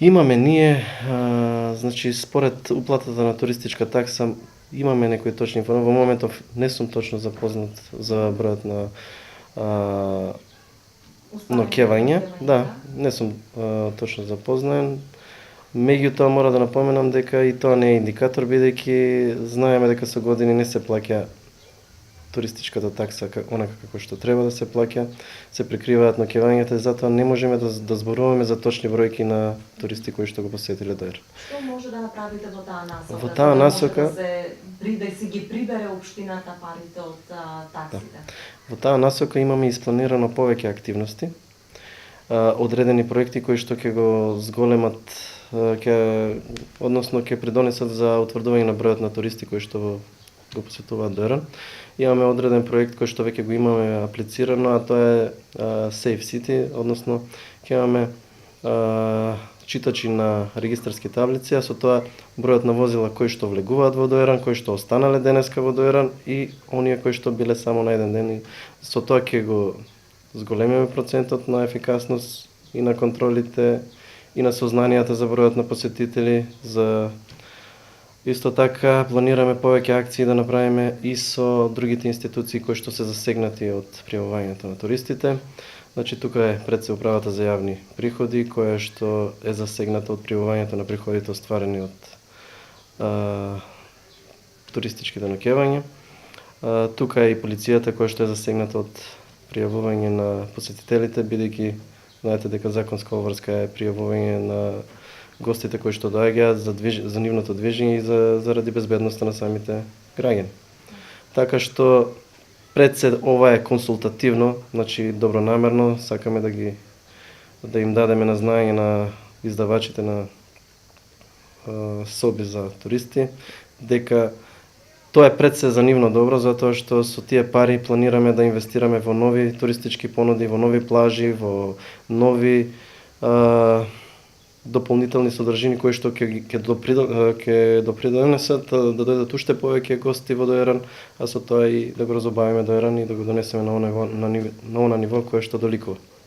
Имаме ние, значи според уплатата на туристичка такса имаме некои точни информации. Во моментов не сум точно запознат за бројот на ноќевање. Да, не сум точно запознаен. Меѓутоа мора да напоменам дека и тоа не е индикатор, бидејќи знаеме дека со години не се плаќа туристичката такса онака како што треба да се плаќа, се прикриваат ноќевањата и затоа не можеме да зборуваме за точни бројки на туристи кои што го посетиле Доир. Што може да направите во таа насока? Во таа насока Да се ги прибере општината парите од таксите? Во таа насока имаме испланирано повеќе активности, одредени проекти кои што ќе го зголемат, односно ќе придонесат за утврдување на бројот на туристи кои што го посетуваат Доиран. Имаме одреден проект кој што веќе го имаме аплицирано, а тоа е Safe City, односно ќе имаме читачи на регистарски таблици, а со тоа бројот на возила кои што влегуваат во Доиран, кои што останале денеска во Доиран и оние кои што биле само на еден ден. И со тоа ќе го зголемиме процентот на ефикасност и на контролите и на сознанијата за бројот на посетители. Исто така планираме повеќе акции да направиме и со другите институции кои што се засегнати од пријавувањето на туристите. Значи тука е пред се управата за јавни приходи која што е засегната од пријавувањето на приходите остварени од туристичките ноќевања. Тука е и полицијата која што е засегната од пријавување на посетителите, бидејќи знаете дека законска обврска е пријавување на гостите кои што доаѓаат за нивното движење и заради безбедноста на самите граѓани. Така што пред се ова е консултативно, значи добронамерно, сакаме да им дадеме на знаење на издавачите на соби за туристи дека тоа е пред се за нивно добро, затоа што со тие пари планираме да инвестираме во нови туристички понуди, во нови плажи, во нови дополнителни содржини кои што ќе допридонесат да дојдат уште повеќе гости во Доиран, а со тоа и да го разобавиме Доиран и да го донесеме на она ниво кое што доликува.